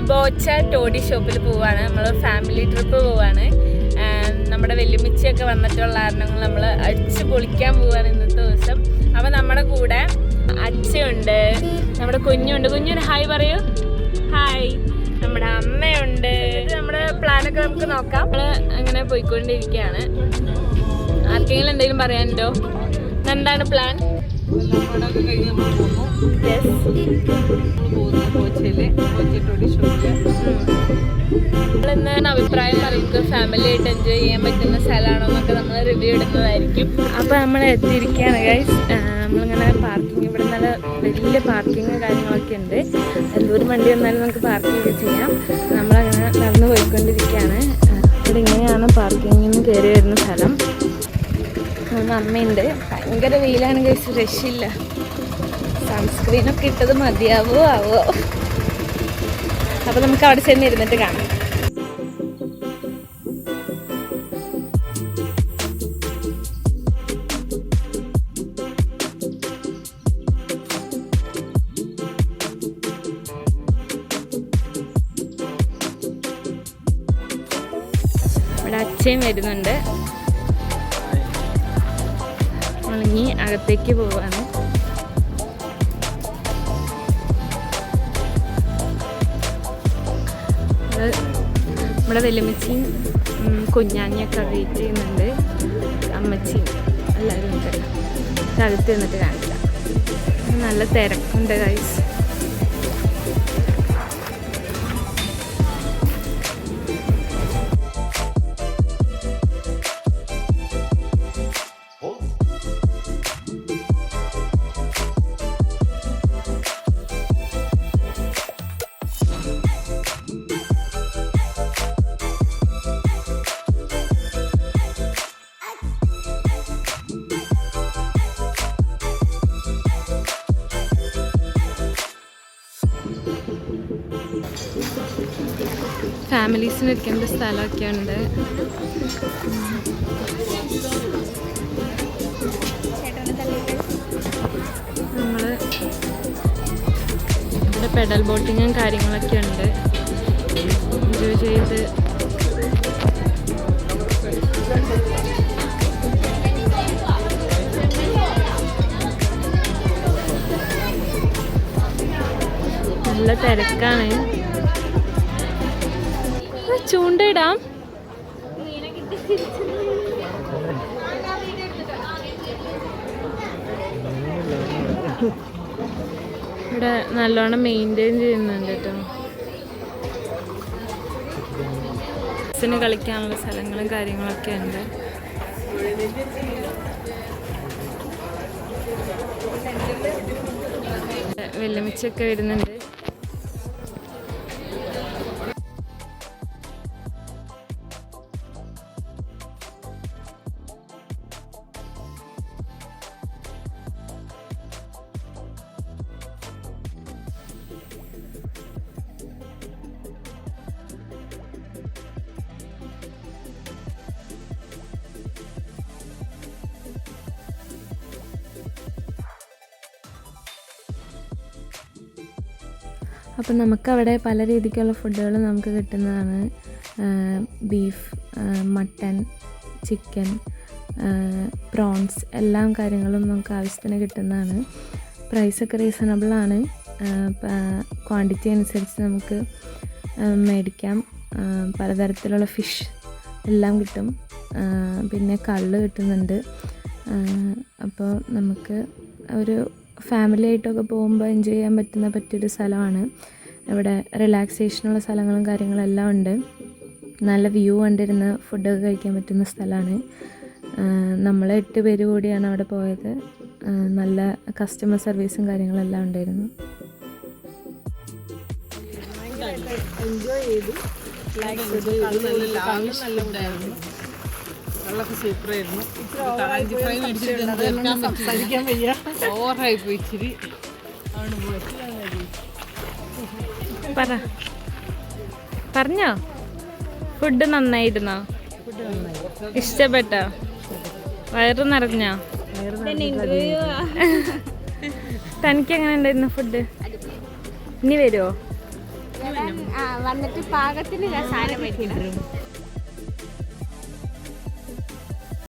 ബോച്ച toddy ഷോപ്പിൽ പോവാണ്. നമ്മൾ ഫാമിലി ട്രിപ്പ് പോവാണ്. നമ്മുടെ വെല്ലുമിച്ചിയൊക്കെ വന്നിട്ടുള്ള കാരണങ്ങൾ നമ്മൾ അടിച്ച് പൊളിക്കാൻ പോവാണ് ഇന്നത്തെ ദിവസം. അപ്പോൾ നമ്മുടെ കൂടെ അച്ഛയുണ്ട്, നമ്മുടെ കുഞ്ഞുണ്ട്. കുഞ്ഞൊരു ഹായ് പറയൂ. ഹായ്. നമ്മുടെ അമ്മയുണ്ട്. നമ്മുടെ പ്ലാനൊക്കെ നമുക്ക് നോക്കാം. നമ്മൾ അങ്ങനെ പോയിക്കൊണ്ടിരിക്കുകയാണ്. ആർക്കെങ്കിലും എന്തെങ്കിലും പറയാനുണ്ടോ? എന്താണ് പ്ലാൻ? നമ്മളിന്ന് അഭിപ്രായം പറയുക ഫാമിലി ആയിട്ട് എൻജോയ് ചെയ്യാൻ പറ്റുന്ന സ്ഥലമാണോ എന്നൊക്കെ നമ്മൾ റിവ്യൂ എടുക്കുന്നതായിരിക്കും. അപ്പോൾ നമ്മൾ എത്തിയിരിക്കുകയാണ് ഗൈസ്. നമ്മളിങ്ങനെ പാർക്കിംഗ്, ഇവിടെ നല്ല വലിയ പാർക്കിങ് കാര്യങ്ങളൊക്കെ ഉണ്ട്. എന്തോരം വണ്ടി വന്നാലും നമുക്ക് പാർക്കിംഗ് ചെയ്യാം. നമ്മളങ്ങനെ നടന്ന് പോയിക്കൊണ്ടിരിക്കുകയാണ്. ഇവിടെ ഇങ്ങനെയാണ് പാർക്കിങ്ങിന് കയറി വരുന്ന സ്ഥലം. അമ്മയുണ്ട്. ഭയങ്കര വെയിലാണ് ഗൈസ്, രക്ഷയില്ല. സൺസ്ക്രീനൊക്കെ ഇട്ടത് മതിയാവോ ആവോ. അപ്പോൾ നമുക്ക് അവിടെ ചെന്ന് ഇരുന്നിട്ട് കാണാം. ഇവിടെ അച്ഛയും വരുന്നുണ്ട്. നമ്മളിനി അകത്തേക്ക് പോവാണ്. നമ്മുടെ വെല്ലുമ്മച്ചിയും കുഞ്ഞാഞ്ഞിയൊക്കെ വെയിറ്റ് ചെയ്യുന്നുണ്ട്. അമ്മച്ചിയും എല്ലാവരും ഉണ്ട്. അകത്ത് നിന്നിട്ട് കാണിക്കാം. നല്ല തിരക്കുണ്ട് ഗൈസ്. ഫാമിലീസിന് ഇരിക്കേണ്ട സ്ഥലമൊക്കെ ഉണ്ട്. നമ്മൾ ഇവിടെ പെഡൽ ബോട്ടിങ്ങും കാര്യങ്ങളൊക്കെ ഉണ്ട്. എൻജോയ് ചെയ്ത് നല്ല തിരക്കാണ്. ചൂണ്ടയിടാം. ഇവിടെ നല്ലോണം മെയിൻറ്റെയിൻ ചെയ്യുന്നുണ്ട് കേട്ടോ. ബസ്സിന് കളിക്കാനുള്ള സ്ഥലങ്ങളും കാര്യങ്ങളൊക്കെ ഉണ്ട്. വെല്ലുമിച്ചൊക്കെ വരുന്നുണ്ട്. അപ്പം നമുക്കവിടെ പല രീതിക്കുള്ള ഫുഡുകൾ നമുക്ക് കിട്ടുന്നതാണ്. ബീഫ്, മട്ടൻ, ചിക്കൻ, പ്രോൺസ്, എല്ലാ കാര്യങ്ങളും നമുക്ക് ആവശ്യത്തിന് കിട്ടുന്നതാണ്. പ്രൈസൊക്കെ റീസണബിളാണ്. ക്വാണ്ടിറ്റി അനുസരിച്ച് നമുക്ക് മേടിക്കാം. പലതരത്തിലുള്ള ഫിഷ് എല്ലാം കിട്ടും. പിന്നെ കള്ള് കിട്ടുന്നുണ്ട്. അപ്പോൾ നമുക്ക് ഒരു ഫാമിലി ആയിട്ടൊക്കെ പോകുമ്പോൾ എൻജോയ് ചെയ്യാൻ പറ്റിയൊരു സ്ഥലമാണ്. ഇവിടെ റിലാക്സേഷനുള്ള സ്ഥലങ്ങളും കാര്യങ്ങളെല്ലാം ഉണ്ട്. നല്ല വ്യൂ കണ്ടിരുന്ന് ഫുഡൊക്കെ കഴിക്കാൻ പറ്റുന്ന സ്ഥലമാണ്. നമ്മൾ 8 പേര് കൂടിയാണ് അവിടെ പോയത്. നല്ല കസ്റ്റമർ സർവീസും കാര്യങ്ങളെല്ലാം ഉണ്ടായിരുന്നു. എൻജോയ് ചെയ്തു. വെള്ളമൊക്കെ സൂപ്പറായിരുന്നു. സംസാരിക്കാൻ വയ്യ, ഓവറായി പോയി ഇച്ചിരി. പറഞ്ഞോ, ഫുഡ് നന്നായിരുന്നോ? ഇഷ്ടപ്പെട്ടോ? വയറ് നിറഞ്ഞോ? തനിക്ക് എങ്ങനെ ഉണ്ടായിരുന്നു ഫുഡ്? ഇനി വരുമോ? വന്നിട്ട് പാകത്തിന് സാധനം മേടിക്കണം